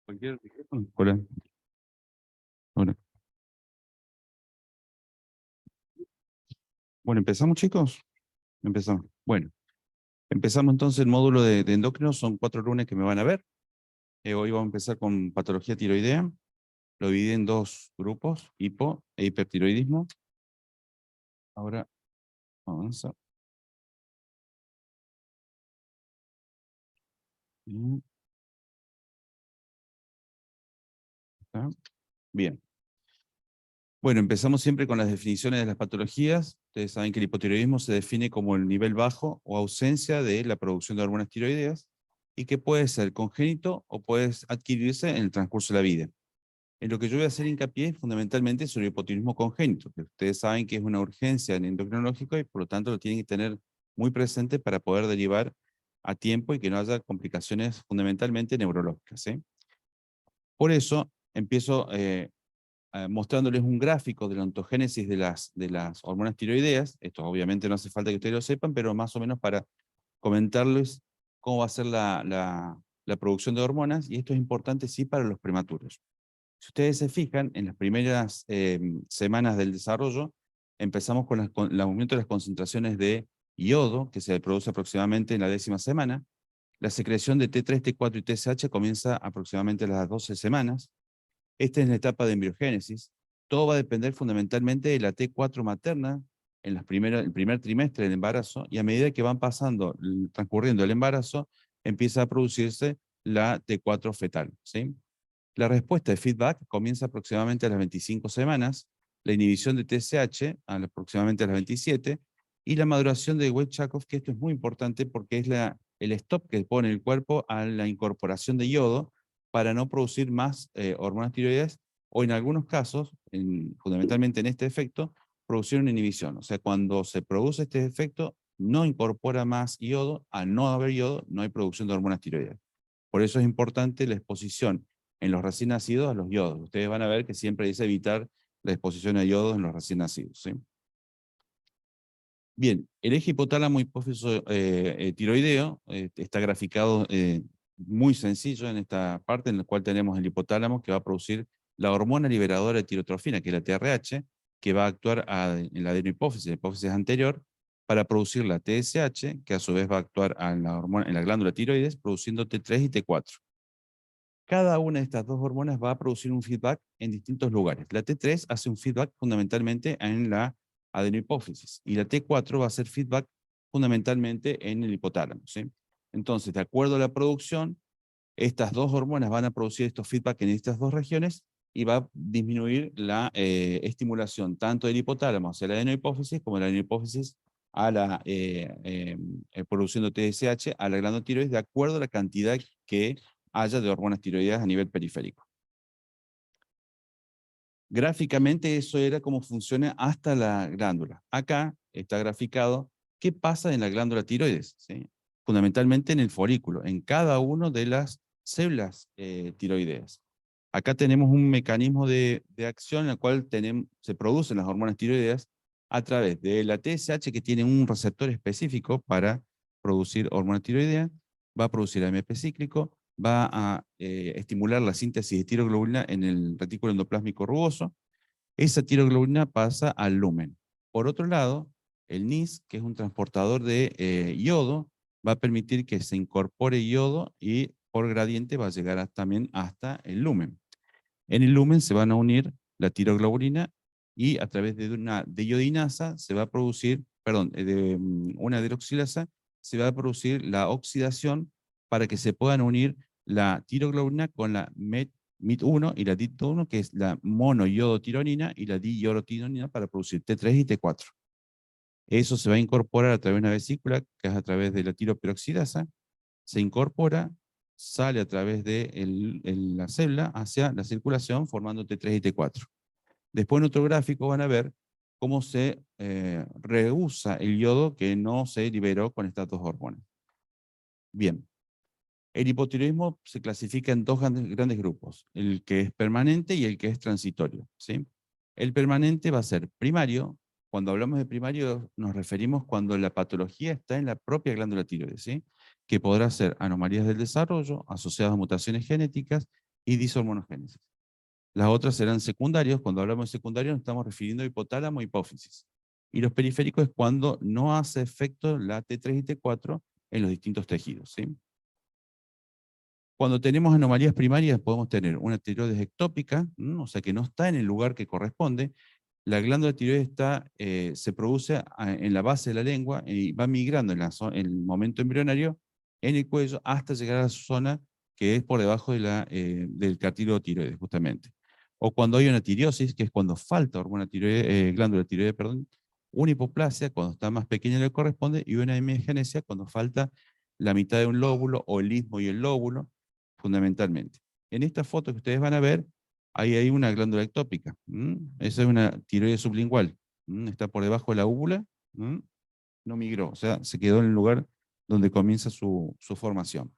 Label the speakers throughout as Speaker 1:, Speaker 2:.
Speaker 1: Cualquier micrófono. Hola. Hola. Bueno, ¿empezamos, chicos? Empezamos. Bueno, empezamos entonces el módulo de endocrinos. Son 4 lunes que me van a ver. Hoy vamos a empezar con patología tiroidea. Lo dividí en 2 grupos, hipo e hipertiroidismo. Ahora avanza. Bien. Está. Bien. Bueno, empezamos siempre con las definiciones de las patologías. Ustedes saben que el hipotiroidismo se define como el nivel bajo o ausencia de la producción de hormonas tiroideas y que puede ser congénito o puede adquirirse en el transcurso de la vida. En lo que yo voy a hacer hincapié es fundamentalmente sobre el hipotiroidismo congénito, que ustedes saben que es una urgencia en endocrinológico y por lo tanto lo tienen que tener muy presente para poder derivar a tiempo y que no haya complicaciones fundamentalmente neurológicas, ¿sí? Por eso empiezo mostrándoles un gráfico de la ontogénesis de las hormonas tiroideas. Esto obviamente no hace falta que ustedes lo sepan, pero más o menos para comentarles cómo va a ser la producción de hormonas, y esto es importante sí para los prematuros. Si ustedes se fijan, en las primeras semanas del desarrollo, empezamos con el aumento de las concentraciones de yodo, que se produce aproximadamente en la 10ª semana. La secreción de T3, T4 y TSH comienza aproximadamente a las 12 semanas. Esta es la etapa de embriogénesis. Todo va a depender fundamentalmente de la T4 materna en el primer trimestre del embarazo, y a medida que van transcurriendo el embarazo, empieza a producirse la T4 fetal, ¿sí? La respuesta de feedback comienza aproximadamente a las 25 semanas, la inhibición de TSH aproximadamente a las 27, y la maduración de Weizsäcker, que esto es muy importante porque es el stop que pone el cuerpo a la incorporación de yodo para no producir más hormonas tiroideas, o en algunos casos, fundamentalmente en este efecto, producir una inhibición. O sea, cuando se produce este efecto, no incorpora más yodo. Al no haber yodo, no hay producción de hormonas tiroideas. Por eso es importante la exposición en los recién nacidos a los yodos. Ustedes van a ver que siempre dice evitar la exposición a yodos en los recién nacidos, ¿sí? Bien, el eje hipotálamo hipófiso tiroideo está graficado muy sencillo en esta parte, en la cual tenemos el hipotálamo que va a producir la hormona liberadora de tirotrofina, que es la TRH, que va a actuar en la adenohipófisis, la hipófisis anterior, para producir la TSH, que a su vez va a actuar en la glándula tiroides, produciendo T3 y T4. Cada una de estas dos hormonas va a producir un feedback en distintos lugares. La T3 hace un feedback fundamentalmente en la adenohipófisis y la T4 va a hacer feedback fundamentalmente en el hipotálamo, ¿sí? Entonces, de acuerdo a la producción, estas dos hormonas van a producir estos feedback en estas dos regiones y va a disminuir la estimulación tanto del hipotálamo hacia la adenohipófisis como de la adenohipófisis a la producción de TSH a la glándula tiroides, de acuerdo a la cantidad que haya de hormonas tiroideas a nivel periférico. Gráficamente eso era cómo funciona hasta la glándula. Acá está graficado qué pasa en la glándula tiroides, ¿sí? Fundamentalmente en el folículo, en cada una de las células tiroideas. Acá tenemos un mecanismo de acción en el cual se producen las hormonas tiroideas a través de la TSH, que tiene un receptor específico para producir hormona tiroidea, va a producir AMP cíclico, va a estimular la síntesis de tiroglobulina en el retículo endoplásmico rugoso. Esa tiroglobulina pasa al lumen. Por otro lado, el NIS, que es un transportador de yodo, va a permitir que se incorpore yodo y por gradiente va a llegar también hasta el lumen. En el lumen se van a unir la tiroglobulina y a través de una deyodinasa se va a producir, perdón, de una hidroxilasa, se va a producir la oxidación para que se puedan unir la tiroglobulina con la MIT1 y la DIT1, que es la monoyodotironina, y la diyorotironina para producir T3 y T4. Eso se va a incorporar a través de una vesícula, que es a través de la tiroperoxidasa, se incorpora, sale a través de la célula hacia la circulación formando T3 y T4. Después en otro gráfico van a ver cómo se rehúsa el yodo que no se liberó con estas dos hormonas. Bien, el hipotiroidismo se clasifica en dos grandes grupos, el que es permanente y el que es transitorio, ¿sí? El permanente va a ser primario. Cuando hablamos de primario nos referimos cuando la patología está en la propia glándula tiroides, ¿sí? Que podrá ser anomalías del desarrollo asociadas a mutaciones genéticas y dishormonogénesis. Las otras serán secundarios. Cuando hablamos de secundarios nos estamos refiriendo a hipotálamo e hipófisis. Y los periféricos es cuando no hace efecto la T3 y T4 en los distintos tejidos, ¿sí? Cuando tenemos anomalías primarias podemos tener una tiroides ectópica, o sea que no está en el lugar que corresponde. La glándula tiroides se produce en la base de la lengua y va migrando en el momento embrionario en el cuello hasta llegar a la zona que es por debajo del cartílago tiroides, justamente. O cuando hay una tireosis, que es cuando falta glándula tiroides, perdón, una hipoplasia cuando está más pequeña de lo que corresponde, y una hemigenesia cuando falta la mitad de un lóbulo o el istmo y el lóbulo, fundamentalmente. En esta foto que ustedes van a ver, ahí hay una glándula ectópica. Esa es una tiroides sublingual. Está por debajo de la úvula. No migró, o sea, se quedó en el lugar donde comienza su formación.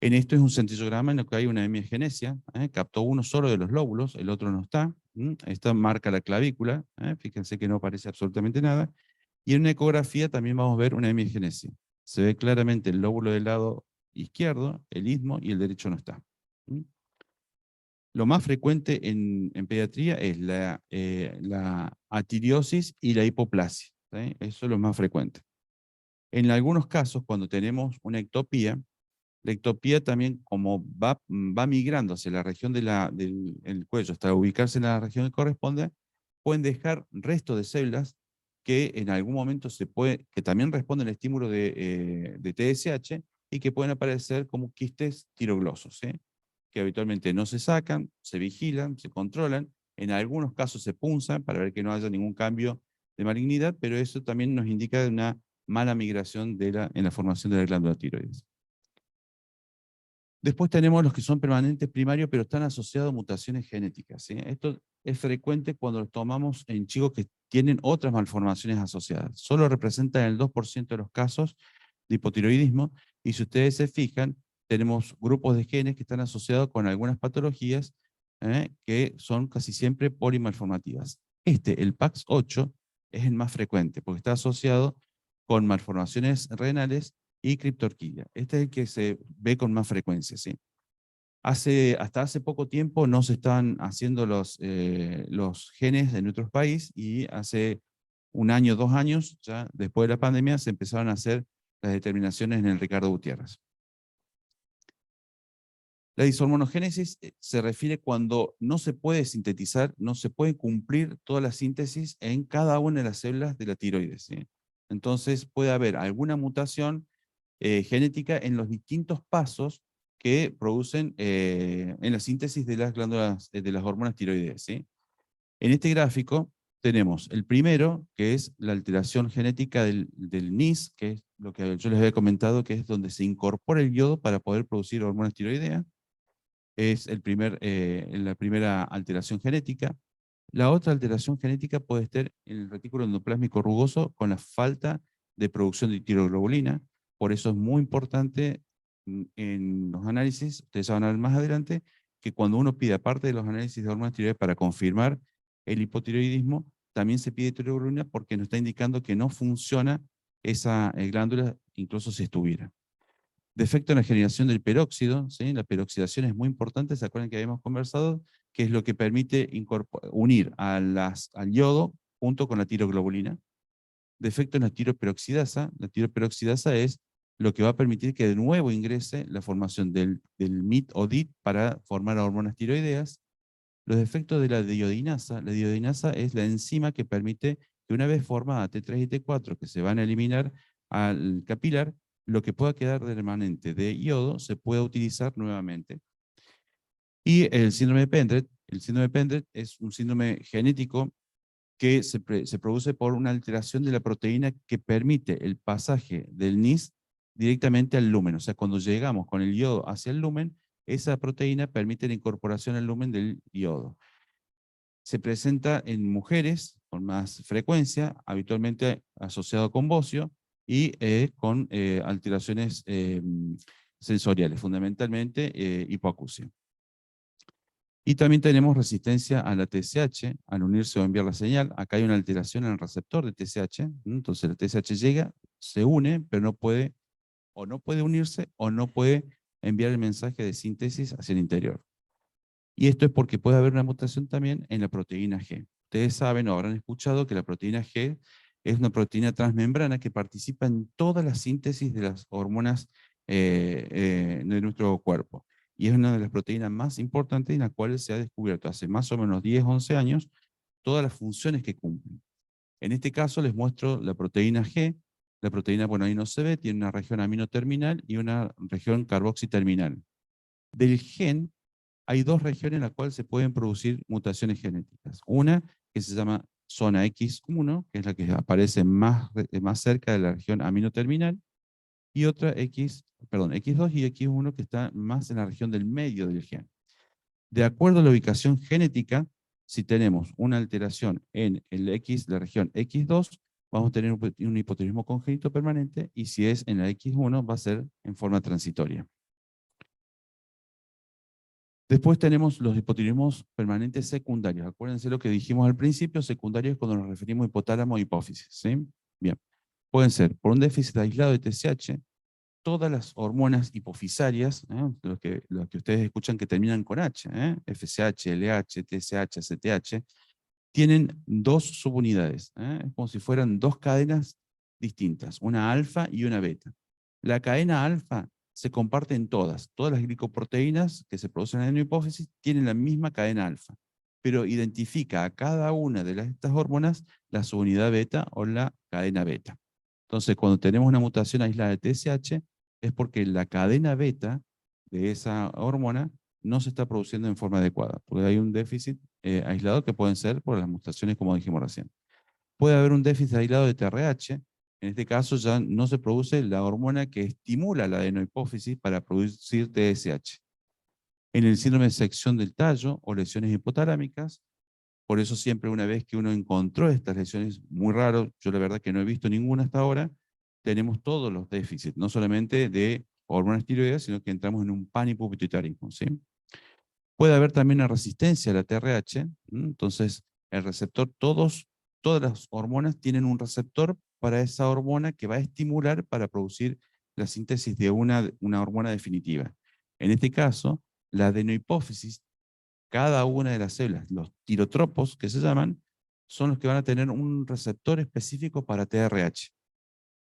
Speaker 1: En esto es un centellograma en el que hay una hemigenesia. Captó uno solo de los lóbulos, el otro no está. Esta marca la clavícula. Fíjense que no aparece absolutamente nada. Y en una ecografía también vamos a ver una hemigenesia. Se ve claramente el lóbulo del lado izquierdo, el istmo, y el derecho no está. Lo más frecuente en pediatría es la atiriosis y la hipoplasia, ¿sí? Eso es lo más frecuente. En algunos casos, cuando tenemos una ectopía, la ectopía también, como va migrando hacia la región del cuello hasta ubicarse en la región que corresponde, pueden dejar restos de células que en algún momento que también responden al estímulo de TSH y que pueden aparecer como quistes tiroglosos, ¿sí? Que habitualmente no se sacan, se vigilan, se controlan, en algunos casos se punzan para ver que no haya ningún cambio de malignidad, pero eso también nos indica una mala migración en la formación de la glándula tiroides. Después tenemos los que son permanentes primarios, pero están asociados a mutaciones genéticas, ¿sí? Esto es frecuente cuando los tomamos en chicos que tienen otras malformaciones asociadas. Solo representan el 2% de los casos de hipotiroidismo, y si ustedes se fijan, tenemos grupos de genes que están asociados con algunas patologías que son casi siempre polimalformativas. El PAX8, es el más frecuente, porque está asociado con malformaciones renales y criptorquidia. Este es el que se ve con más frecuencia, ¿sí? Hasta hace poco tiempo no se estaban haciendo los genes en nuestro país, y hace un año, 2 años, ya después de la pandemia, se empezaron a hacer las determinaciones en el Ricardo Gutiérrez. La dishormonogénesis se refiere cuando no se puede sintetizar, no se puede cumplir toda la síntesis en cada una de las células de la tiroides, ¿sí? Entonces puede haber alguna mutación genética en los distintos pasos que producen en la síntesis de las glándulas, de las hormonas tiroideas, ¿sí? En este gráfico tenemos el primero, que es la alteración genética del NIS, que es lo que yo les había comentado, que es donde se incorpora el yodo para poder producir hormonas tiroideas. Es la primera alteración genética. La otra alteración genética puede estar en el retículo endoplásmico rugoso con la falta de producción de tiroglobulina. Por eso es muy importante en los análisis, ustedes van a ver más adelante, que cuando uno pide, aparte de los análisis de hormonas tiroides para confirmar el hipotiroidismo, también se pide tiroglobulina porque nos está indicando que no funciona esa glándula, incluso si estuviera. Defecto en la generación del peróxido, ¿sí? La peroxidación es muy importante, ¿se acuerdan que habíamos conversado? Que es lo que permite unir al yodo junto con la tiroglobulina. Defecto en la tiroperoxidasa. La tiroperoxidasa es lo que va a permitir que de nuevo ingrese la formación del MIT o DIT para formar hormonas tiroideas. Los defectos de la diodinasa es la enzima que permite que una vez formada T3 y T4, que se van a eliminar al capilar, lo que pueda quedar de remanente de yodo se pueda utilizar nuevamente. Y el síndrome de Pendred. El síndrome de Pendred es un síndrome genético que se produce por una alteración de la proteína que permite el pasaje del NIS directamente al lumen. O sea, cuando llegamos con el yodo hacia el lumen, esa proteína permite la incorporación al lumen del yodo. Se presenta en mujeres con más frecuencia, habitualmente asociado con bocio y con alteraciones sensoriales, fundamentalmente hipoacusia. Y también tenemos resistencia a la TSH, al unirse o enviar la señal. Acá hay una alteración en el receptor de TSH, entonces la TSH llega, se une, pero no puede unirse o no puede enviar el mensaje de síntesis hacia el interior. Y esto es porque puede haber una mutación también en la proteína G. Ustedes saben o habrán escuchado que la proteína G es una proteína transmembrana que participa en toda la síntesis de las hormonas de nuestro cuerpo. Y es una de las proteínas más importantes en las cuales se ha descubierto hace más o menos 10, 11 años todas las funciones que cumplen. En este caso les muestro la proteína G. La proteína, bueno, ahí no se ve, tiene una región amino terminal y una región carboxiterminal. Del gen hay dos regiones en las cuales se pueden producir mutaciones genéticas. Una que se llama zona X1, que es la que aparece más cerca de la región amino terminal, y otra X2 y X1 que está más en la región del medio del gen. De acuerdo a la ubicación genética, si tenemos una alteración en la región X2, vamos a tener un hipotiroidismo congénito permanente, y si es en la X1, va a ser en forma transitoria. Después tenemos los hipotiroidismos permanentes secundarios. Acuérdense lo que dijimos al principio, secundarios cuando nos referimos a hipotálamo y hipófisis, ¿sí? Bien. Pueden ser por un déficit aislado de TSH, todas las hormonas hipofisarias, lo que ustedes escuchan que terminan con H, FSH, LH, TSH, CTH, tienen dos subunidades, es como si fueran dos cadenas distintas, una alfa y una beta. La cadena alfa se comparte en todas las glicoproteínas que se producen en la hipófisis tienen la misma cadena alfa, pero identifica a cada una de estas hormonas la subunidad beta o la cadena beta. Entonces, cuando tenemos una mutación aislada de TSH, es porque la cadena beta de esa hormona no se está produciendo en forma adecuada, porque hay un déficit aislado que pueden ser por las mutaciones, como dijimos recién. Puede haber un déficit aislado de TRH, en este caso ya no se produce la hormona que estimula la adenohipófisis para producir TSH. En el síndrome de sección del tallo o lesiones hipotalámicas, por eso siempre una vez que uno encontró estas lesiones, muy raro, yo la verdad que no he visto ninguna hasta ahora, tenemos todos los déficits, no solamente de hormonas tiroideas, sino que entramos en un pánico pituitarismo, ¿sí? Puede haber también una resistencia a la TRH, entonces el receptor, todas las hormonas tienen un receptor para esa hormona que va a estimular para producir la síntesis de una hormona definitiva. En este caso, la adenohipófisis, cada una de las células, los tirotropos que se llaman, son los que van a tener un receptor específico para TRH.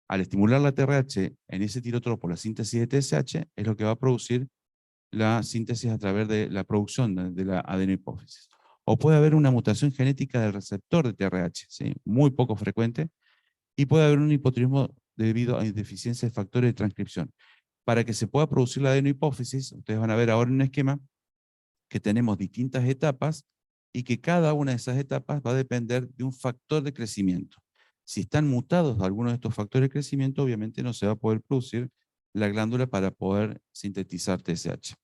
Speaker 1: Al estimular la TRH en ese tirotropo, la síntesis de TSH, es lo que va a producir la síntesis a través de la producción de la adenohipófisis. O puede haber una mutación genética del receptor de TRH, ¿sí? Muy poco frecuente, y puede haber un hipotiroidismo debido a deficiencia de factores de transcripción. Para que se pueda producir la adenohipófisis, ustedes van a ver ahora en un esquema que tenemos distintas etapas y que cada una de esas etapas va a depender de un factor de crecimiento. Si están mutados algunos de estos factores de crecimiento, obviamente no se va a poder producir la glándula para poder sintetizar TSH.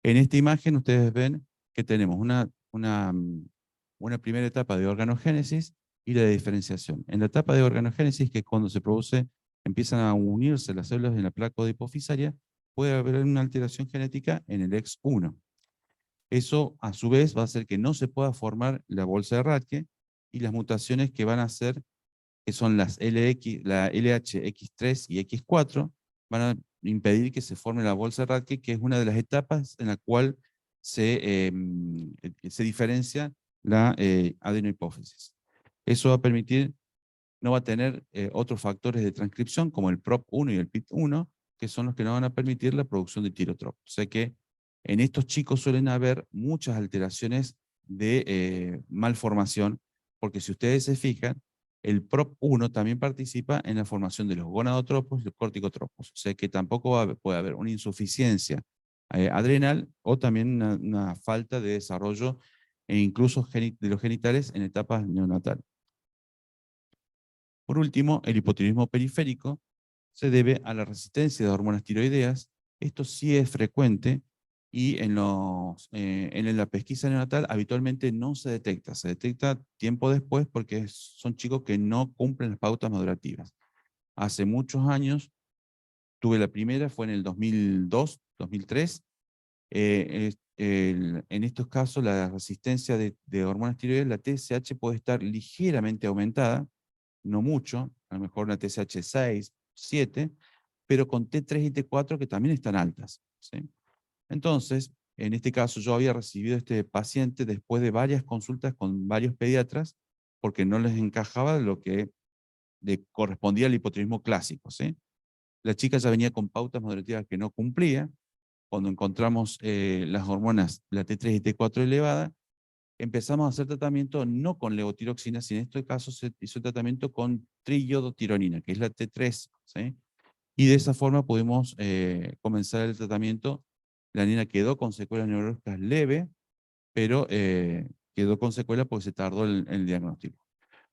Speaker 1: En esta imagen ustedes ven que tenemos una primera etapa de organogénesis y la de diferenciación. En la etapa de organogénesis, que es cuando se produce, empiezan a unirse las células en la placa hipofisaria, puede haber una alteración genética en el X1. Eso, a su vez, va a hacer que no se pueda formar la bolsa de Rathke, y las mutaciones que van a hacer, que son las la LHX3 y X4, van a impedir que se forme la bolsa de Rathke, que es una de las etapas en la cual se diferencia la adenohipófisis. Eso va a permitir, no va a tener otros factores de transcripción como el PROP1 y el PIT1, que son los que no van a permitir la producción de tirotropo. O sea que en estos chicos suelen haber muchas alteraciones de malformación, porque si ustedes se fijan, el PROP1 también participa en la formación de los gonadotropos y los corticotropos. O sea que tampoco puede haber una insuficiencia adrenal o también una falta de desarrollo e incluso de los genitales en etapas neonatales. Por último, el hipotiroidismo periférico se debe a la resistencia de hormonas tiroideas. Esto sí es frecuente y en la pesquisa neonatal habitualmente no se detecta. Se detecta tiempo después porque son chicos que no cumplen las pautas madurativas. Hace muchos años tuve la primera, fue en el 2002, 2003. En estos casos, la resistencia de hormonas tiroideas, la TSH puede estar ligeramente aumentada, no mucho, a lo mejor una TSH 6, 7, pero con T3 y T4 que también están altas, ¿sí? Entonces, En este caso, yo había recibido este paciente después de varias consultas con varios pediatras, porque no les encajaba lo que le correspondía al hipotiroidismo clásico, ¿sí? La chica ya venía con pautas moderativas que no cumplía. Cuando encontramos las hormonas, la T3 y T4 elevada, empezamos a hacer tratamiento no con levotiroxina, sino en este caso se hizo tratamiento con triiodotironina, que es la T3, ¿sí? Y de esa forma pudimos comenzar el tratamiento. La niña quedó con secuelas neurológicas leves, pero quedó con secuelas porque se tardó el diagnóstico.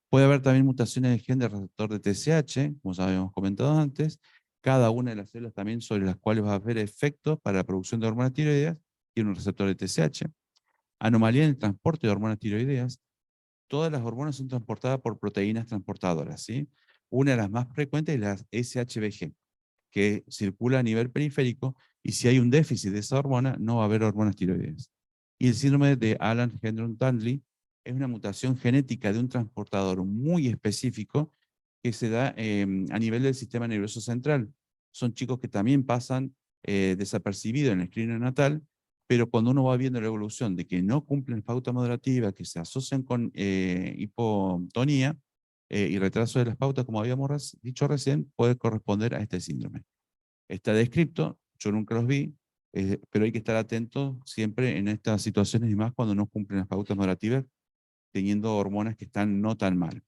Speaker 1: Puede haber también mutaciones de gen del receptor de TSH, como ya habíamos comentado antes, cada una de las células también sobre las cuales va a haber efectos para la producción de hormonas tiroideas tiene un receptor de TSH. Anomalía en el transporte de hormonas tiroideas. Todas las hormonas son transportadas por proteínas transportadoras, ¿sí? Una de las más frecuentes es la SHBG, que circula a nivel periférico, y si hay un déficit de esa hormona, no va a haber hormonas tiroideas. Y el síndrome de Alan-Hendron-Danley es una mutación genética de un transportador muy específico que se da a nivel del sistema nervioso central. Son chicos que también pasan desapercibidos en el screening natal, pero cuando uno va viendo la evolución de que no cumplen pauta moderativa, que se asocian con hipotonía y retraso de las pautas, como habíamos dicho recién, puede corresponder a este síndrome. Está descrito, yo nunca los vi, pero hay que estar atento siempre en estas situaciones y más cuando no cumplen las pautas moderativas, teniendo hormonas que están no tan mal.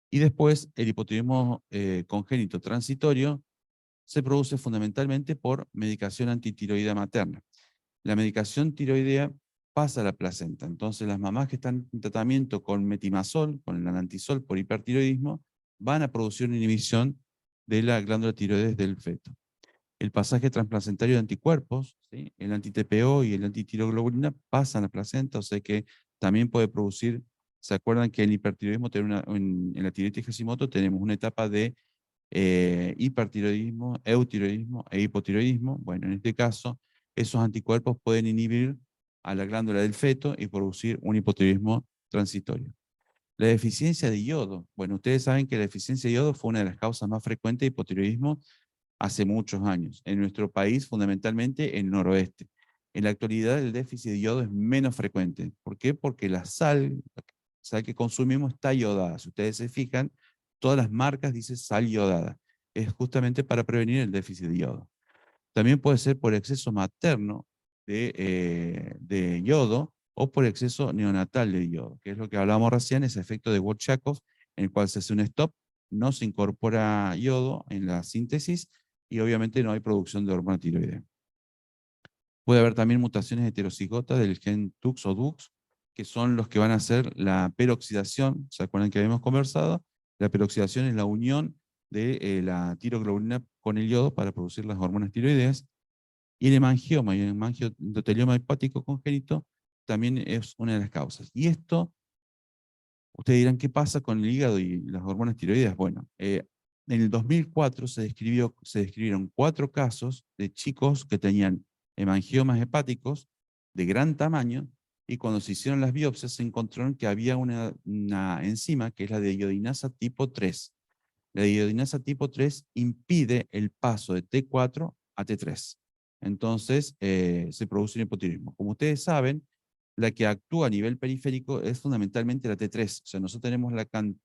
Speaker 1: Y después, el hipotiroidismo congénito transitorio se produce fundamentalmente por medicación antitiroidea materna. La medicación tiroidea pasa a la placenta. Entonces, las mamás que están en tratamiento con metimazol, con el anantisol por hipertiroidismo, van a producir una inhibición de la glándula tiroides del feto. El pasaje transplacentario de anticuerpos, ¿sí? El anti-TPO y el antitiroglobulina pasan a la placenta, o sea que también puede producir, ¿se acuerdan que en el hipertiroidismo, en la tiroides Hashimoto tenemos una etapa de hipertiroidismo, eutiroidismo e hipotiroidismo? Bueno, en este caso, esos anticuerpos pueden inhibir a la glándula del feto y producir un hipotiroidismo transitorio. La deficiencia de yodo. Bueno, ustedes saben que la deficiencia de yodo fue una de las causas más frecuentes de hipotiroidismo hace muchos años. En nuestro país, fundamentalmente en el noroeste. En la actualidad, el déficit de yodo es menos frecuente. ¿Por qué? Porque la sal que consumimos está iodada. Si ustedes se fijan, todas las marcas dicen sal iodada. Es justamente para prevenir el déficit de yodo. También puede ser por exceso materno de yodo o por exceso neonatal de yodo, que es lo que hablábamos recién, ese efecto de Wolff-Chakoff, en el cual se hace un stop, no se incorpora yodo en la síntesis y obviamente no hay producción de hormona tiroidea. Puede haber también mutaciones heterocigotas del gen TUX o DUX, que son los que van a hacer la peroxidación. ¿Se acuerdan que habíamos conversado? La peroxidación es la unión de la tiroglobulina con el yodo para producir las hormonas tiroideas. Y el hemangioma y el hemangiotelioma hepático congénito también es una de las causas. Y esto, ustedes dirán, ¿qué pasa con el hígado y las hormonas tiroideas? Bueno, en el 2004 se describieron 4 casos de chicos que tenían hemangiomas hepáticos de gran tamaño, y cuando se hicieron las biopsias se encontraron que había una enzima que es la de iodinasa tipo 3. La iodinasa tipo 3 impide el paso de T4 a T3. Entonces, se produce un hipotiroidismo. Como ustedes saben, la que actúa a nivel periférico es fundamentalmente la T3. O sea, nosotros tenemos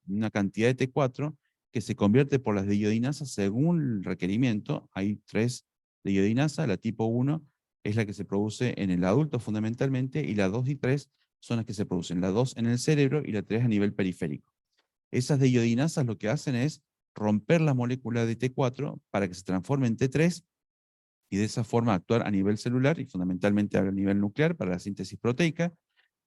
Speaker 1: una cantidad de T4 que se convierte por las de iodinasa según el requerimiento. Hay 3 de iodinasa. La tipo 1 es la que se produce en el adulto fundamentalmente, y la 2 y 3 son las que se producen. La 2 en el cerebro y la 3 a nivel periférico. Esas deiodinasas lo que hacen es romper la molécula de T4 para que se transforme en T3 y de esa forma actuar a nivel celular y fundamentalmente a nivel nuclear para la síntesis proteica.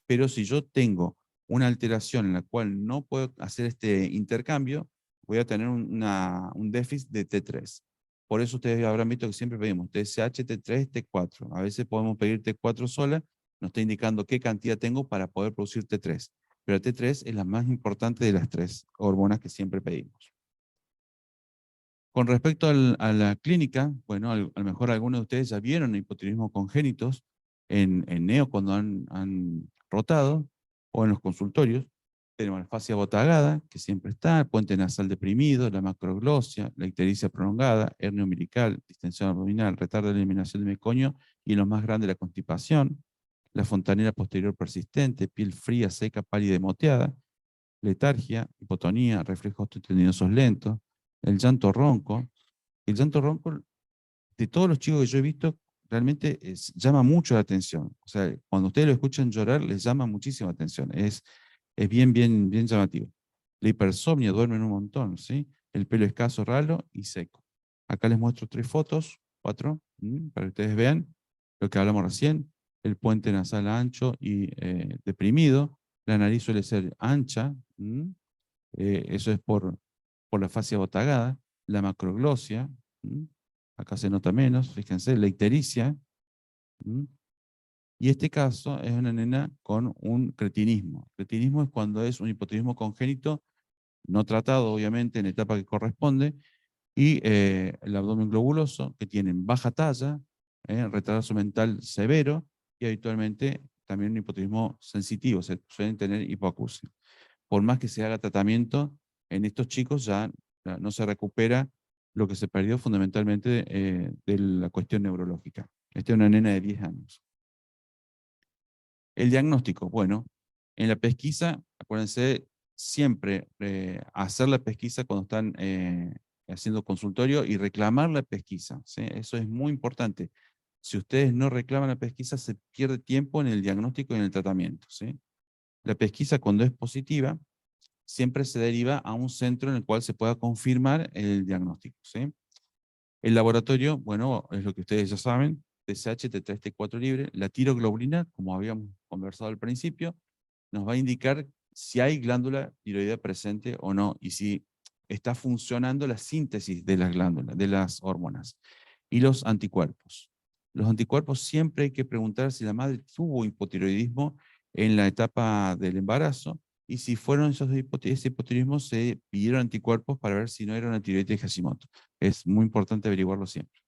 Speaker 1: Pero si yo tengo una alteración en la cual no puedo hacer este intercambio, voy a tener un déficit de T3. Por eso ustedes habrán visto que siempre pedimos TSH, T3, T4. A veces podemos pedir T4 sola, nos está indicando qué cantidad tengo para poder producir T3. Pero T3 es la más importante de las 3 hormonas que siempre pedimos. Con respecto a la clínica, bueno, a lo mejor algunos de ustedes ya vieron hipotiroidismo congénitos en neo cuando han rotado o en los consultorios. Tenemos la fascia botagada, que siempre está, el puente nasal deprimido, la macroglosia, la ictericia prolongada, hernia umbilical, distensión abdominal, retardo de eliminación de meconio y en los más grandes la constipación, la fontanera posterior persistente, piel fría, seca, pálida y moteada, letargia, hipotonía, reflejos tendinosos lentos, el llanto ronco. El llanto ronco, de todos los chicos que yo he visto, realmente llama mucho la atención. O sea, cuando ustedes lo escuchan llorar, les llama muchísima atención. Es bien, bien, bien llamativo. La hipersomnia, duermen un montón, ¿sí? El pelo escaso, ralo y seco. Acá les muestro 3 fotos, 4, para que ustedes vean lo que hablamos recién. El puente nasal ancho y deprimido. La nariz suele ser ancha, eso es por la fascia botagada. La macroglosia, acá se nota menos, fíjense, la ictericia. Y este caso es una nena con un cretinismo. Cretinismo es cuando es un hipotiroidismo congénito, no tratado obviamente en la etapa que corresponde, y el abdomen globuloso, que tienen baja talla, retraso mental severo, y habitualmente también un hipotiroidismo sensitivo, se suelen tener hipoacusia. Por más que se haga tratamiento, en estos chicos ya no se recupera lo que se perdió fundamentalmente de la cuestión neurológica. Esta es una nena de 10 años. El diagnóstico, bueno, en la pesquisa, acuérdense siempre hacer la pesquisa cuando están haciendo consultorio y reclamar la pesquisa, ¿sí? Eso es muy importante. Si ustedes no reclaman la pesquisa, se pierde tiempo en el diagnóstico y en el tratamiento, ¿sí? La pesquisa, cuando es positiva, siempre se deriva a un centro en el cual se pueda confirmar el diagnóstico, ¿sí? El laboratorio, bueno, es lo que ustedes ya saben, TSH, T3, T4 libre. La tiroglobulina, como habíamos conversado al principio, nos va a indicar si hay glándula tiroidea presente o no, y si está funcionando la síntesis de las glándulas, de las hormonas. Y los anticuerpos. Los anticuerpos siempre hay que preguntar si la madre tuvo hipotiroidismo en la etapa del embarazo, y si fueron ese hipotiroidismo, se pidieron anticuerpos para ver si no era una tiroides de Hashimoto. Es muy importante averiguarlo siempre.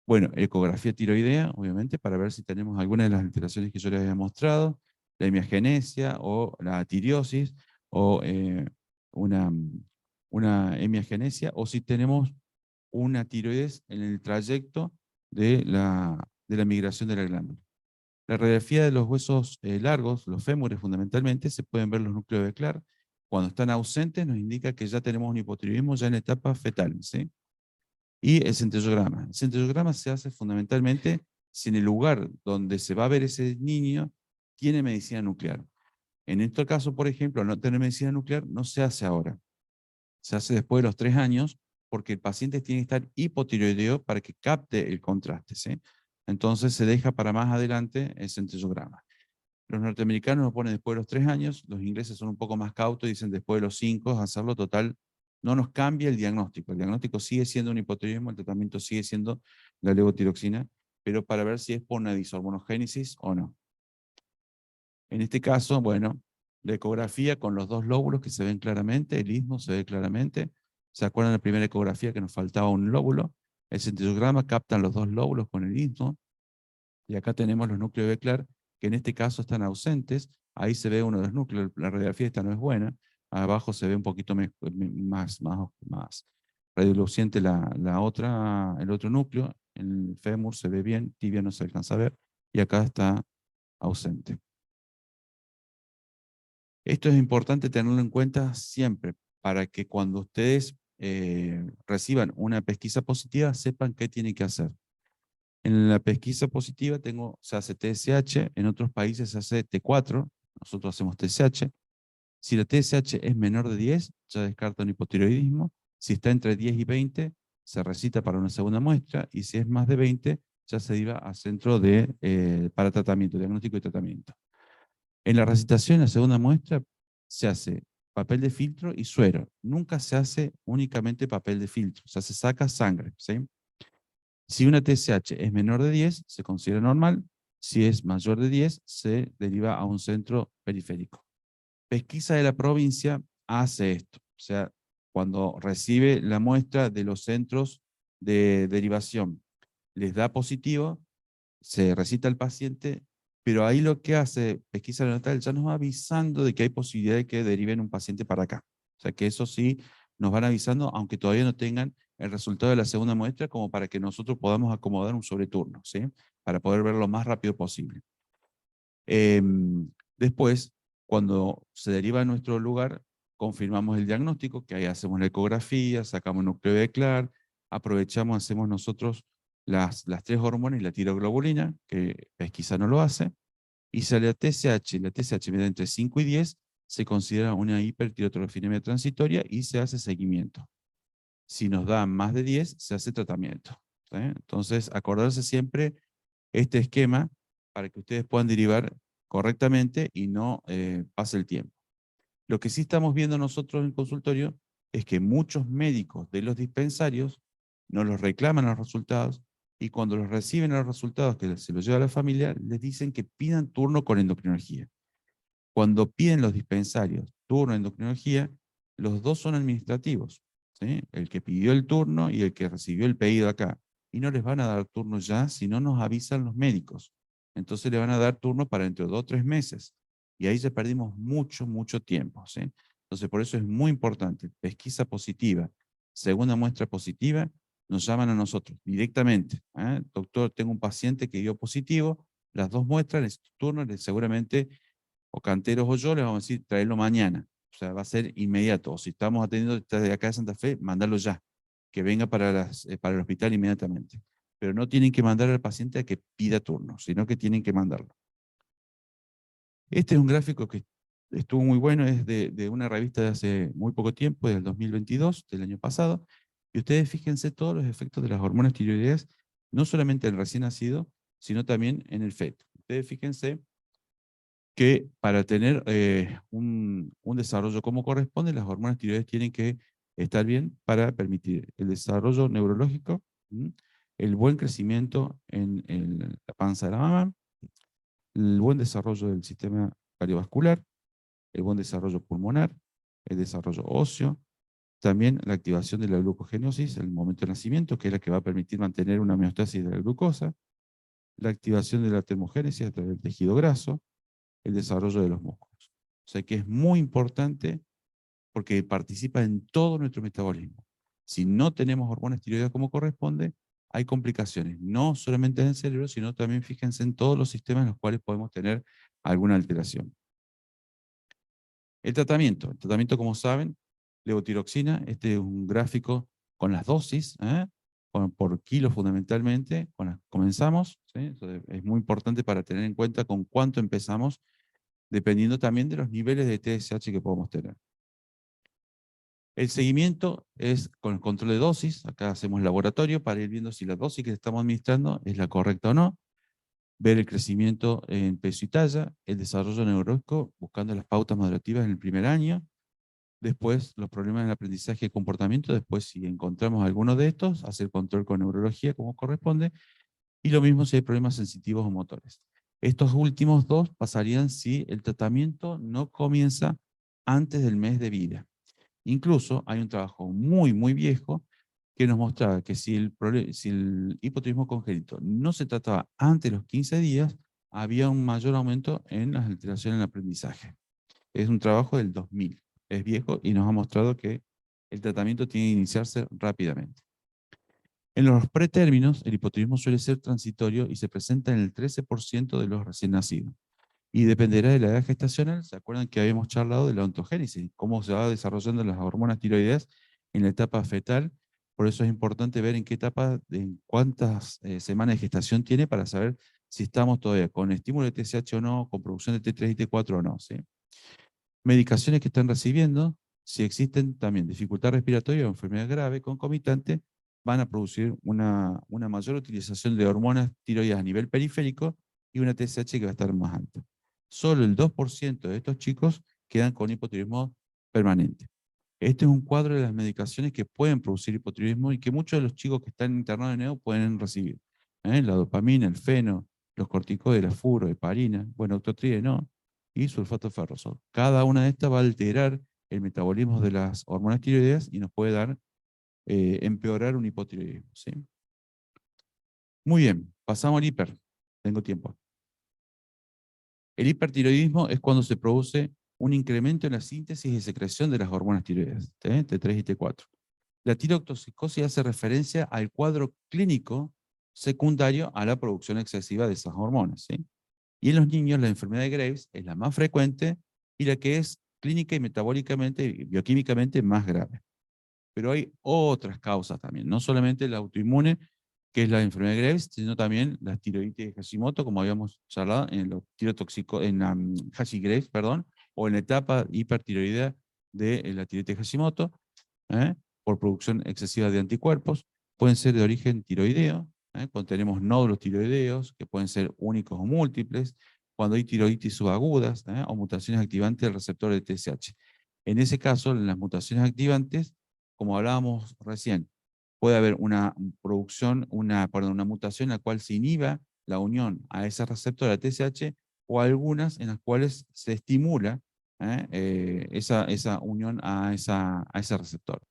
Speaker 1: Bueno, ecografía tiroidea, obviamente, para ver si tenemos alguna de las alteraciones que yo les había mostrado, la hemiagenesia o la tireosis, o una, una hemiagenesia, o si tenemos una tiroides en el trayecto de la migración de la glándula. La radiografía de los huesos largos, los fémures fundamentalmente, se pueden ver los núcleos de Clark. Cuando están ausentes nos indica que ya tenemos un hipotiroidismo ya en etapa fetal, ¿sí? Y el centellograma. El centellograma se hace fundamentalmente si en el lugar donde se va a ver ese niño tiene medicina nuclear. En este caso, por ejemplo, al no tener medicina nuclear, no se hace ahora. Se hace después de los 3 años, porque el paciente tiene que estar hipotiroideo para que capte el contraste, ¿sí? Entonces se deja para más adelante el centellograma. Los norteamericanos lo ponen después de los 3 años, los ingleses son un poco más cautos y dicen después de los 5, hacerlo total. No nos cambia el diagnóstico. El diagnóstico sigue siendo un hipotiroidismo, el tratamiento sigue siendo la levotiroxina, pero para ver si es por una dishormonogénesis o no. En este caso, bueno, la ecografía con los 2 lóbulos que se ven claramente, el istmo se ve claramente. ¿Se acuerdan de la primera ecografía que nos faltaba un lóbulo? El centellograma captan los 2 lóbulos con el istmo. Y acá tenemos los núcleos de Clark, que en este caso están ausentes. Ahí se ve uno de los núcleos. La radiografía esta no es buena. Abajo se ve un poquito más radioluciente la otra, el otro núcleo. En el fémur se ve bien, tibia no se alcanza a ver. Y acá está ausente. Esto es importante tenerlo en cuenta siempre, para que cuando ustedes reciban una pesquisa positiva, sepan qué tienen que hacer. En la pesquisa positiva se hace TSH, en otros países se hace T4, nosotros hacemos TSH. Si la TSH es menor de 10, ya descarta un hipotiroidismo. Si está entre 10 y 20, se recita para una segunda muestra, y si es más de 20, ya se iba a centro para tratamiento, diagnóstico y tratamiento. En la recitación, en la segunda muestra, se hace papel de filtro y suero. Nunca se hace únicamente papel de filtro, o sea, se saca sangre, ¿sí? Si una TSH es menor de 10, se considera normal. Si es mayor de 10, se deriva a un centro periférico. Pesquisa de la provincia hace esto. O sea, cuando recibe la muestra de los centros de derivación, les da positivo, se recita al paciente, pero ahí lo que hace pesquisa neonatal ya nos va avisando de que hay posibilidad de que deriven un paciente para acá. O sea que eso sí nos van avisando, aunque todavía no tengan el resultado de la segunda muestra como para que nosotros podamos acomodar un sobreturno, ¿sí? Para poder verlo lo más rápido posible. Después, cuando se deriva a nuestro lugar, confirmamos el diagnóstico, que ahí hacemos la ecografía, sacamos núcleo de Clark, aprovechamos, hacemos nosotros las 3 hormonas y la tiroglobulina, que pesquisa no lo hace, y si la TSH mide entre 5 y 10, se considera una hipertirotrofinemia transitoria y se hace seguimiento. Si nos da más de 10, se hace tratamiento, ¿sí? Entonces, acordarse siempre este esquema para que ustedes puedan derivar correctamente y no pase el tiempo. Lo que sí estamos viendo nosotros en el consultorio es que muchos médicos de los dispensarios nos los reclaman los resultados y cuando los reciben los resultados que se los lleva a la familia, les dicen que pidan turno con endocrinología. Cuando piden los dispensarios turno de endocrinología, los dos son administrativos, ¿sí? El que pidió el turno y el que recibió el pedido acá. Y no les van a dar turno ya si no nos avisan los médicos. Entonces le van a dar turno para dentro de 2 o 3 meses. Y ahí ya perdimos mucho, mucho tiempo, ¿sí? Entonces por eso es muy importante. Pesquisa positiva, segunda muestra positiva, nos llaman a nosotros directamente. Doctor, tengo un paciente que dio positivo, las 2 muestras, les turno, seguramente o Canteros o yo, les vamos a decir, traerlo mañana. O sea, va a ser inmediato. O si estamos atendiendo desde acá de Santa Fe, mandarlo ya. Que venga para el hospital inmediatamente. Pero no tienen que mandar al paciente a que pida turno, sino que tienen que mandarlo. Este es un gráfico que estuvo muy bueno, es de una revista de hace muy poco tiempo, del 2022, del año pasado. Y ustedes fíjense todos los efectos de las hormonas tiroideas, no solamente en el recién nacido, sino también en el feto. Ustedes fíjense que para tener un desarrollo como corresponde, las hormonas tiroides tienen que estar bien para permitir el desarrollo neurológico, el buen crecimiento en la panza de la mamá, el buen desarrollo del sistema cardiovascular, el buen desarrollo pulmonar, el desarrollo óseo, también la activación de la glucogenosis en el momento de nacimiento, que es la que va a permitir mantener una homeostasis de la glucosa, la activación de la termogénesis a través del tejido graso, el desarrollo de los músculos. O sea que es muy importante porque participa en todo nuestro metabolismo. Si no tenemos hormonas tiroides como corresponde, hay complicaciones, no solamente en el cerebro, sino también fíjense en todos los sistemas en los cuales podemos tener alguna alteración. El tratamiento como saben, levotiroxina, este es un gráfico con las dosis, por kilo fundamentalmente, con las comenzamos, ¿sí? Es muy importante para tener en cuenta con cuánto empezamos, dependiendo también de los niveles de TSH que podemos tener. El seguimiento es con el control de dosis. Acá hacemos laboratorio para ir viendo si la dosis que estamos administrando es la correcta o no. Ver el crecimiento en peso y talla, el desarrollo neurológico, buscando las pautas moderativas en el primer año. Después, los problemas en el aprendizaje y comportamiento. Después, si encontramos alguno de estos, hacer control con neurología como corresponde. Y lo mismo si hay problemas sensitivos o motores. Estos últimos dos pasarían si el tratamiento no comienza antes del mes de vida. Incluso hay un trabajo muy, muy viejo que nos mostraba que si el hipotiroidismo congénito no se trataba antes de los 15 días, había un mayor aumento en las alteraciones en el aprendizaje. Es un trabajo del 2000, es viejo y nos ha mostrado que el tratamiento tiene que iniciarse rápidamente. En los pretérminos, el hipotiroidismo suele ser transitorio y se presenta en el 13% de los recién nacidos. Y dependerá de la edad gestacional. ¿Se acuerdan que habíamos charlado de la ontogénesis? Cómo se va desarrollando las hormonas tiroideas en la etapa fetal. Por eso es importante ver en qué etapa, en cuántas semanas de gestación tiene para saber si estamos todavía con estímulo de TSH o no, con producción de T3 y T4 o no, ¿sí? Medicaciones que están recibiendo, si existen también dificultad respiratoria o enfermedad grave concomitante, van a producir una mayor utilización de hormonas tiroides a nivel periférico y una TSH que va a estar más alta. Solo el 2% de estos chicos quedan con hipotiroidismo permanente. Este es un cuadro de las medicaciones que pueden producir hipotiroidismo y que muchos de los chicos que están internados en EO pueden recibir. La dopamina, el feno, los corticoides, la furo, heparina, bueno, octotrile no, y sulfato ferroso. Cada una de estas va a alterar el metabolismo de las hormonas tiroideas y nos puede dar, empeorar un hipotiroidismo, ¿sí? Muy bien, pasamos al hiper. Tengo tiempo. El hipertiroidismo es cuando se produce un incremento en la síntesis y secreción de las hormonas tiroideas, T3 y T4. La tirotoxicosis hace referencia al cuadro clínico secundario a la producción excesiva de esas hormonas, ¿sí? Y en los niños la enfermedad de Graves es la más frecuente y la que es clínica y metabólicamente y bioquímicamente más grave. Pero hay otras causas también, no solamente la autoinmune, que es la enfermedad de Graves, sino también la tiroides de Hashimoto, como habíamos charlado en los tirotóxico, en la Hashi-Graves, perdón, o en la etapa hipertiroidea de la tiroides de Hashimoto, ¿eh? Por producción excesiva de anticuerpos. Pueden ser de origen tiroideo, cuando tenemos nódulos tiroideos, que pueden ser únicos o múltiples, cuando hay tiroiditis subagudas, o mutaciones activantes del receptor de TSH. En ese caso, en las mutaciones activantes, como hablábamos recién, puede haber una producción, una mutación en la cual se inhiba la unión a ese receptor de TSH o algunas en las cuales se estimula esa unión a ese receptor.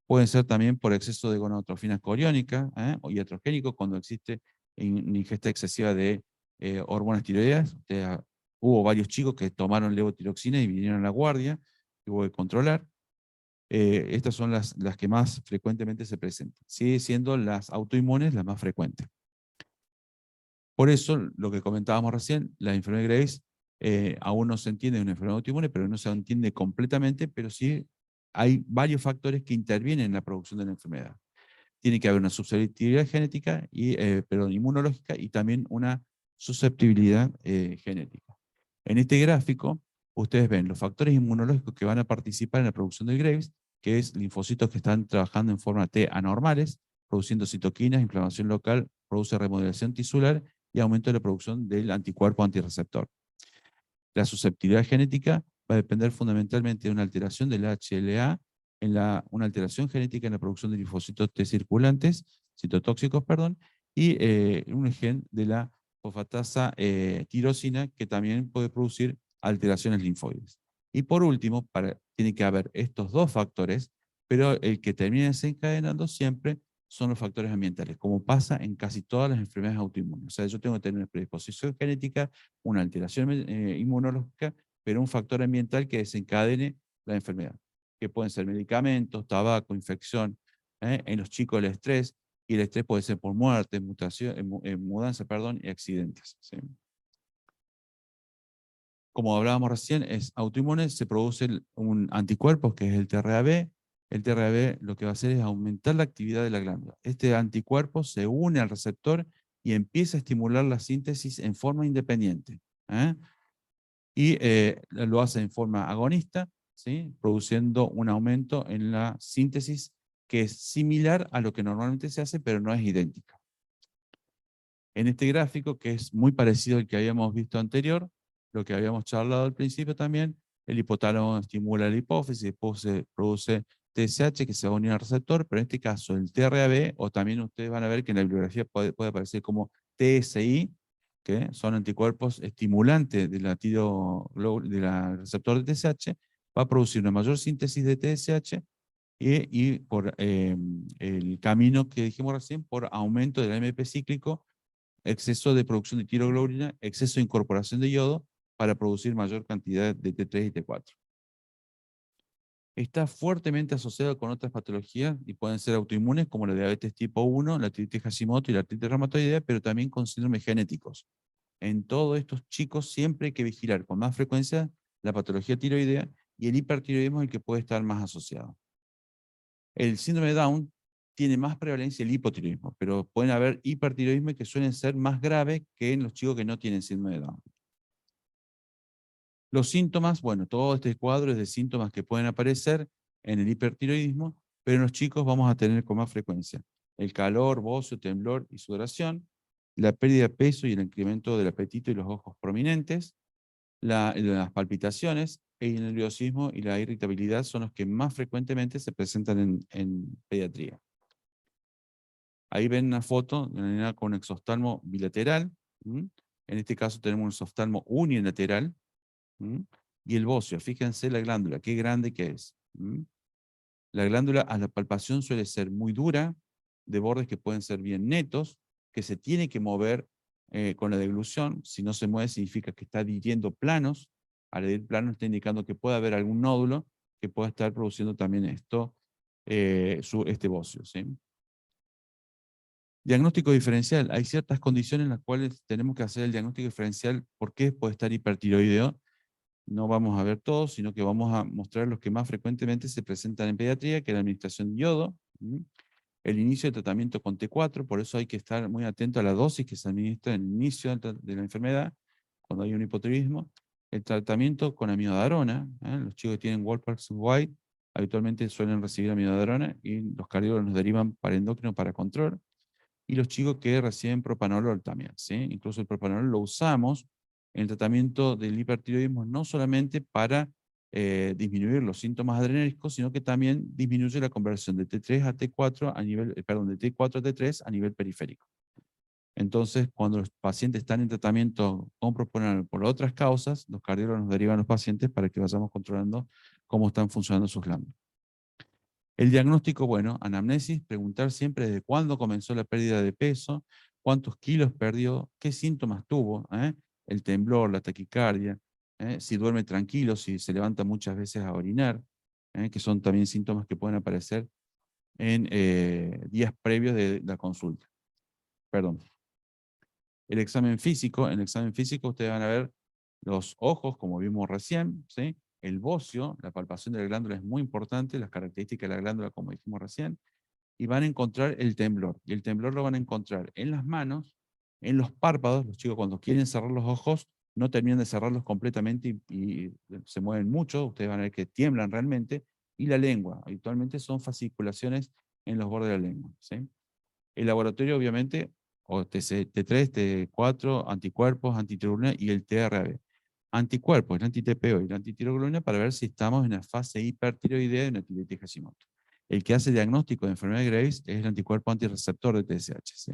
Speaker 1: Pueden ser también por exceso de gonadotrofinas coriónicas o iatrogénicos cuando existe una ingesta excesiva de hormonas tiroideas. Hubo varios chicos que tomaron levotiroxina y vinieron a la guardia, que hubo que controlar. Estas son las que más frecuentemente se presentan. Sigue siendo las autoinmunes las más frecuentes. Por eso, lo que comentábamos recién, la enfermedad de Graves aún no se entiende de una enfermedad autoinmune, pero no se entiende completamente, pero sí hay varios factores que intervienen en la producción de la enfermedad. Tiene que haber una susceptibilidad genética, perdón, inmunológica y también una susceptibilidad genética. En este gráfico, ustedes ven los factores inmunológicos que van a participar en la producción del Graves, que es linfocitos que están trabajando en forma T anormales, produciendo citoquinas, inflamación local, produce remodelación tisular y aumento de la producción del anticuerpo antirreceptor. La susceptibilidad genética va a depender fundamentalmente de una alteración del HLA, una alteración genética en la producción de linfocitos T circulantes, citotóxicos, perdón, y un gen de la fosfatasa tirosina que también puede producir alteraciones linfoides. Y por último, tiene que haber estos dos factores, pero el que termina desencadenando siempre son los factores ambientales, como pasa en casi todas las enfermedades autoinmunes. O sea, yo tengo que tener una predisposición genética, una alteración inmunológica, pero un factor ambiental que desencadene la enfermedad, que pueden ser medicamentos, tabaco, infección, en los chicos el estrés, y el estrés puede ser por muerte, mutación, mudanza, perdón, y accidentes. ¿Sí? Como hablábamos recién, es autoinmune, se produce un anticuerpo que es el TRAB. El TRAB lo que va a hacer es aumentar la actividad de la glándula. Este anticuerpo se une al receptor y empieza a estimular la síntesis en forma independiente. Y lo hace en forma agonista, ¿sí? Produciendo un aumento en la síntesis que es similar a lo que normalmente se hace, pero no es idéntica. En este gráfico, que es muy parecido al que habíamos visto anterior, lo que habíamos charlado al principio también, el hipotálamo estimula la hipófisis, después se produce TSH que se va a unir al receptor, pero en este caso el TRAB, o también ustedes van a ver que en la bibliografía puede aparecer como TSI, que son anticuerpos estimulantes del receptor de TSH, va a producir una mayor síntesis de TSH y por el camino que dijimos recién, por aumento del AMP cíclico, exceso de producción de tiroglobulina, exceso de incorporación de yodo para producir mayor cantidad de T3 y T4. Está fuertemente asociado con otras patologías y pueden ser autoinmunes como la diabetes tipo 1, la artritis Hashimoto y la artritis reumatoidea, pero también con síndromes genéticos. En todos estos chicos siempre hay que vigilar con más frecuencia la patología tiroidea y el hipertiroidismo es el que puede estar más asociado. El síndrome de Down tiene más prevalencia el hipotiroidismo, pero pueden haber hipertiroidismo que suelen ser más graves que en los chicos que no tienen síndrome de Down. Los síntomas, bueno, todo este cuadro es de síntomas que pueden aparecer en el hipertiroidismo, pero en los chicos vamos a tener con más frecuencia el calor, bocio, temblor y sudoración, la pérdida de peso y el incremento del apetito y los ojos prominentes, las palpitaciones, el nerviosismo y la irritabilidad son los que más frecuentemente se presentan en pediatría. Ahí ven una foto de una nena con un exoftalmo bilateral. En este caso tenemos un exoftalmo unilateral. Y el bocio, fíjense la glándula, qué grande que es. La glándula a la palpación suele ser muy dura, de bordes que pueden ser bien netos, que se tiene que mover con la deglución. Si no se mueve significa que está adhiriendo planos. Al adherir planos está indicando que puede haber algún nódulo que pueda estar produciendo también esto. este bocio, ¿sí? Diagnóstico diferencial. Hay ciertas condiciones en las cuales tenemos que hacer el diagnóstico diferencial. ¿Por qué puede estar hipertiroideo? No vamos a ver todos, sino que vamos a mostrar los que más frecuentemente se presentan en pediatría, que es la administración de yodo, el inicio de tratamiento con T4, por eso hay que estar muy atento a la dosis que se administra en el inicio de la enfermedad, cuando hay un hipotiroidismo. El tratamiento con amiodarona, los chicos que tienen Wolpers-White habitualmente suelen recibir amiodarona y los cardiólogos nos derivan para endocrino para control. Y los chicos que reciben propanolol también, ¿sí? Incluso el propanolol lo usamos en el tratamiento del hipertiroidismo no solamente para disminuir los síntomas adrenérgicos, sino que también disminuye la conversión de T3 a T4 a nivel, perdón, de T4 a T3 a nivel periférico. Entonces, cuando los pacientes están en tratamiento con propanolol por otras causas, los cardiólogos nos derivan a los pacientes para que vayamos controlando cómo están funcionando sus glándulas. El diagnóstico, bueno, anamnesis, preguntar siempre desde cuándo comenzó la pérdida de peso, cuántos kilos perdió, qué síntomas tuvo, el temblor, la taquicardia, si duerme tranquilo, si se levanta muchas veces a orinar, que son también síntomas que pueden aparecer en días previos de la consulta. Perdón. El examen físico, en el examen físico ustedes van a ver los ojos, como vimos recién, ¿sí? El bocio, la palpación de la glándula es muy importante, las características de la glándula, como dijimos recién, y van a encontrar el temblor. Y el temblor lo van a encontrar en las manos, en los párpados. Los chicos cuando quieren cerrar los ojos no terminan de cerrarlos completamente y se mueven mucho. Ustedes van a ver que tiemblan realmente. Y la lengua. Habitualmente son fasciculaciones en los bordes de la lengua, ¿sí? El laboratorio, obviamente, o T3, T4, anticuerpos, antitiroglobulina y el TRAB. Anticuerpos, el anti-TPO y la antitiroglobulina para ver si estamos en la fase hipertiroidea de una tiroides Hashimoto. El que hace diagnóstico de enfermedad de Graves es el anticuerpo antirreceptor de TSH, ¿sí?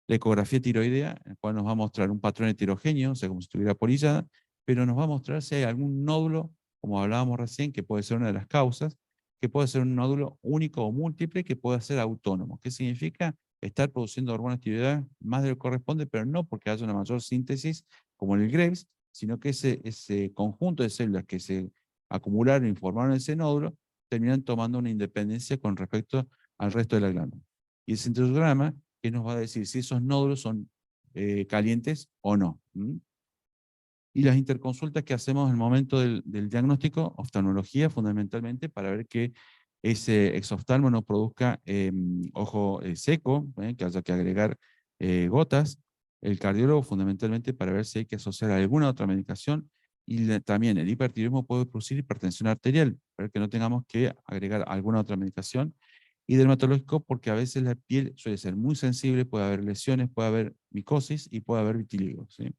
Speaker 1: La ecografía tiroidea, en la cual nos va a mostrar un patrón heterogéneo, o sea, como si estuviera polillada, pero nos va a mostrar si hay algún nódulo, como hablábamos recién, que puede ser una de las causas, que puede ser un nódulo único o múltiple, que puede ser autónomo. ¿Qué significa? Estar produciendo hormonas tiroideas más de lo que corresponde, pero no porque haya una mayor síntesis, como en el Graves, sino que ese conjunto de células que se acumularon y formaron ese nódulo, terminan tomando una independencia con respecto al resto de la glándula. Y el centrograma que nos va a decir si esos nódulos son calientes o no. Y las interconsultas que hacemos en el momento del diagnóstico, oftalmología fundamentalmente, para ver que ese exoftalmo no produzca ojo seco, que haya que agregar gotas. El cardiólogo fundamentalmente para ver si hay que asociar alguna otra medicación. Y también el hipertiroidismo puede producir hipertensión arterial, para que no tengamos que agregar alguna otra medicación. Y dermatológico porque a veces la piel suele ser muy sensible, puede haber lesiones, puede haber micosis y puede haber vitiligo, ¿sí?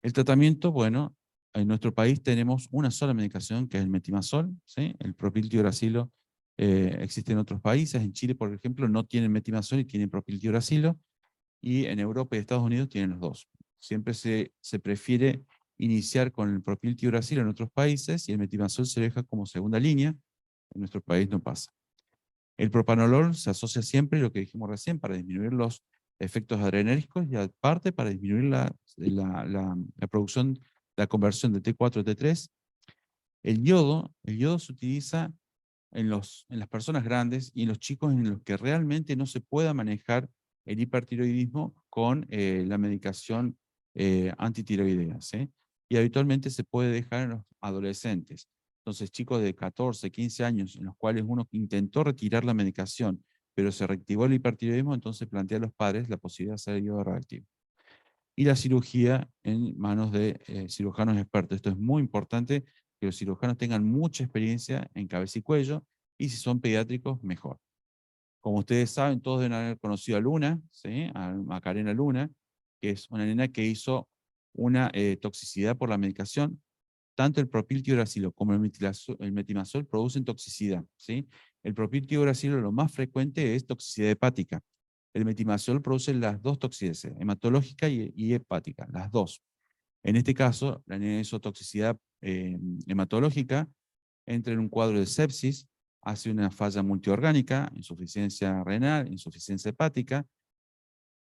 Speaker 1: El tratamiento, bueno, en nuestro país tenemos una sola medicación que es el metimazol, ¿sí? El propiltiuracilo existe en otros países. En Chile, por ejemplo, no tienen metimazol y tienen propiltiuracilo. Y en Europa y Estados Unidos tienen los dos. Siempre se prefiere iniciar con el propiltiuracilo en otros países y el metimazol se deja como segunda línea. En nuestro país no pasa. El propanolol se asocia siempre, lo que dijimos recién, para disminuir los efectos adrenérgicos y aparte para disminuir la producción, la conversión de T4 a T3. El yodo se utiliza en las personas grandes y en los chicos en los que realmente no se pueda manejar el hipertiroidismo con la medicación antitiroidea, ¿sí? Y habitualmente se puede dejar en los adolescentes. Entonces, chicos de 14, 15 años en los cuales uno intentó retirar la medicación, pero se reactivó el hipertiroidismo, entonces plantea a los padres la posibilidad de hacer el yodo radioactivo. Y la cirugía en manos de cirujanos expertos. Esto es muy importante, que los cirujanos tengan mucha experiencia en cabeza y cuello, y si son pediátricos, mejor. Como ustedes saben, todos deben haber conocido a Luna, ¿sí? A Macarena Luna, que es una nena que hizo una toxicidad por la medicación. Tanto el propiltiuracilo como el metimazol producen toxicidad, ¿sí? El propiltiuracilo lo más frecuente es toxicidad hepática. El metimazol produce las dos toxicidades, hematológica y hepática, las dos. En este caso, la nena hizo toxicidad hematológica, entra en un cuadro de sepsis, hace una falla multiorgánica, insuficiencia renal, insuficiencia hepática.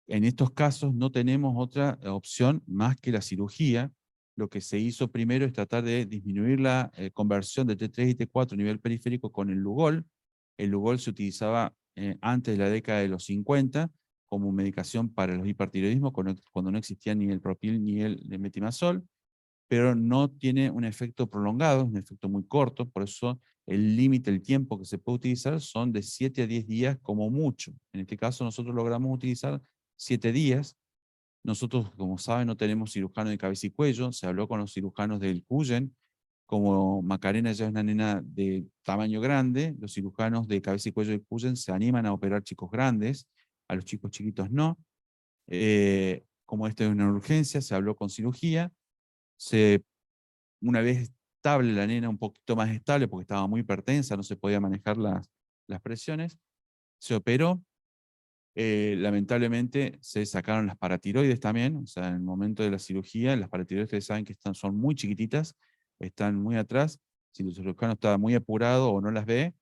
Speaker 1: En estos casos no tenemos otra opción más que la cirugía, lo que se hizo primero es tratar de disminuir la conversión de T3 y T4 a nivel periférico con el Lugol. El Lugol se utilizaba antes de la década de los 50 como medicación para los hipertiroidismos cuando no existía ni el propil ni el metimazol, pero no tiene un efecto prolongado, es un efecto muy corto, por eso el límite, el tiempo que se puede utilizar son de 7 a 10 días como mucho. En este caso nosotros logramos utilizar 7 días. Nosotros, como saben, no tenemos cirujano de cabeza y cuello, se habló con los cirujanos del Cuyen, como Macarena ya es una nena de tamaño grande, los cirujanos de cabeza y cuello del Cuyen se animan a operar chicos grandes, a los chicos chiquitos no. Como esto es una urgencia, se habló con cirugía, una vez estable la nena, un poquito más estable porque estaba muy hipertensa, no se podía manejar las presiones, se operó. Lamentablemente se sacaron las paratiroides también, o sea, en el momento de la cirugía, las paratiroides ustedes saben que son muy chiquititas, están muy atrás. Si el cirujano está muy apurado o no las ve,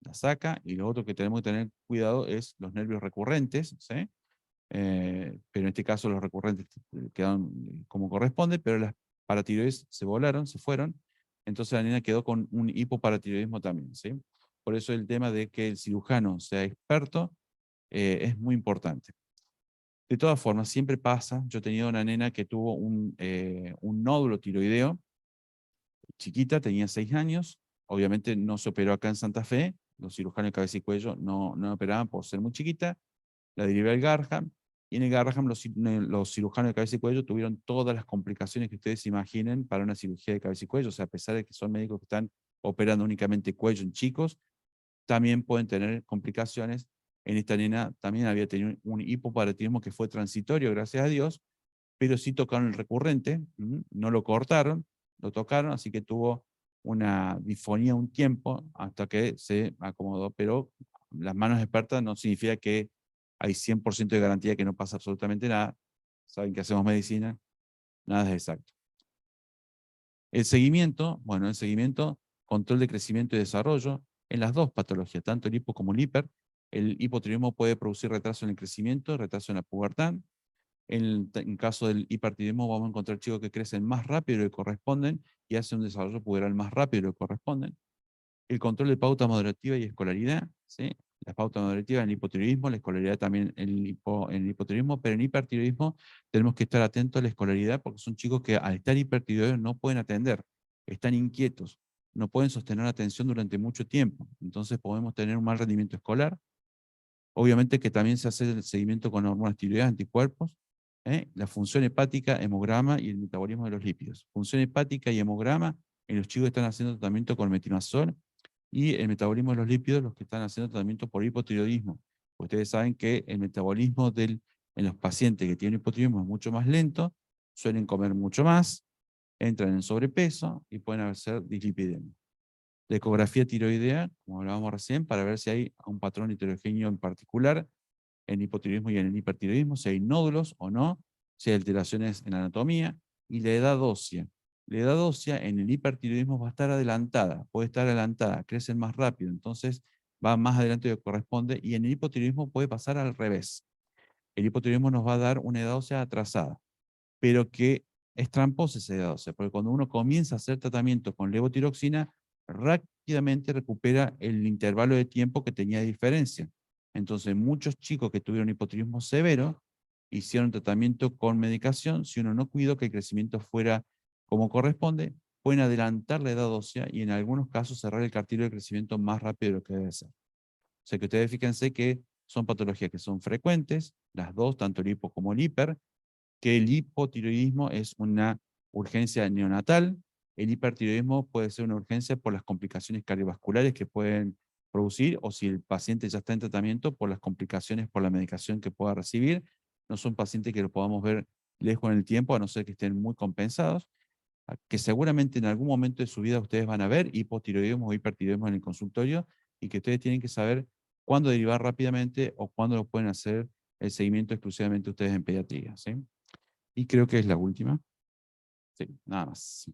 Speaker 1: las saca. Y lo otro que tenemos que tener cuidado es los nervios recurrentes, ¿sí? Pero en este caso los recurrentes quedaron como corresponde, pero las paratiroides se volaron, se fueron, entonces la nena quedó con un hipoparatiroidismo también, ¿sí? Por eso el tema de que el cirujano sea experto es muy importante. De todas formas, siempre pasa, yo he tenido una nena que tuvo un nódulo tiroideo, chiquita, tenía 6 años, obviamente no se operó acá en Santa Fe, los cirujanos de cabeza y cuello no operaban por ser muy chiquita, la derivé al Garham, y en el Garham los cirujanos de cabeza y cuello tuvieron todas las complicaciones que ustedes imaginen para una cirugía de cabeza y cuello, o sea, a pesar de que son médicos que están operando únicamente cuello en chicos, también pueden tener complicaciones. En esta nena también había tenido un hipoparatiroidismo que fue transitorio, gracias a Dios, pero sí tocaron el recurrente, no lo cortaron, lo tocaron, así que tuvo una disfonía un tiempo hasta que se acomodó, pero las manos expertas no significa que hay 100% de garantía que no pasa absolutamente nada. Saben que hacemos medicina, nada es exacto. El seguimiento, bueno, el seguimiento, control de crecimiento y desarrollo en las dos patologías, tanto el hipo como el hiper. El hipotiroidismo puede producir retraso en el crecimiento, retraso en la pubertad. En caso del hipertiroidismo vamos a encontrar chicos que crecen más rápido de lo que corresponden y hacen un desarrollo puberal más rápido de lo que corresponden. El control de pauta moderativa y escolaridad, ¿sí? La pauta moderativa en el hipotiroidismo, la escolaridad también en el hipotiroidismo, pero en el hipertiroidismo tenemos que estar atentos a la escolaridad porque son chicos que al estar hipertiroideos no pueden atender, están inquietos, no pueden sostener la atención durante mucho tiempo, entonces podemos tener un mal rendimiento escolar. Obviamente que también se hace el seguimiento con hormonas tiroideas, anticuerpos, la función hepática, hemograma y el metabolismo de los lípidos. Función hepática y hemograma en los chicos que están haciendo tratamiento con metimazol y el metabolismo de los lípidos los que están haciendo tratamiento por hipotiroidismo. Ustedes saben que el metabolismo en los pacientes que tienen hipotiroidismo es mucho más lento, suelen comer mucho más, entran en sobrepeso y pueden hacer dislipidemia. La ecografía tiroidea, como hablábamos recién, para ver si hay un patrón heterogéneo en particular en el hipotiroidismo y en el hipertiroidismo, si hay nódulos o no, si hay alteraciones en la anatomía, y la edad ósea. La edad ósea en el hipertiroidismo va a estar adelantada, puede estar adelantada, crecen más rápido, entonces va más adelante de lo que corresponde, y en el hipotiroidismo puede pasar al revés. El hipotiroidismo nos va a dar una edad ósea atrasada, pero que es tramposa esa edad ósea, porque cuando uno comienza a hacer tratamiento con levotiroxina, rápidamente recupera el intervalo de tiempo que tenía de diferencia. Entonces, muchos chicos que tuvieron hipotiroidismo severo hicieron tratamiento con medicación. Si uno no cuidó que el crecimiento fuera como corresponde, pueden adelantar la edad ósea y en algunos casos cerrar el cartílago de crecimiento más rápido de lo que debe ser. O sea que ustedes fíjense que son patologías que son frecuentes, las dos, tanto el hipo como el hiper, que el hipotiroidismo es una urgencia neonatal, el hipertiroidismo puede ser una urgencia por las complicaciones cardiovasculares que pueden producir o si el paciente ya está en tratamiento por las complicaciones por la medicación que pueda recibir. No son pacientes que lo podamos ver lejos en el tiempo, a no ser que estén muy compensados, que seguramente en algún momento de su vida ustedes van a ver hipotiroidismo o hipertiroidismo en el consultorio y que ustedes tienen que saber cuándo derivar rápidamente o cuándo lo pueden hacer el seguimiento exclusivamente ustedes en pediatría, ¿sí? Y creo que es la última. Sí, nada más.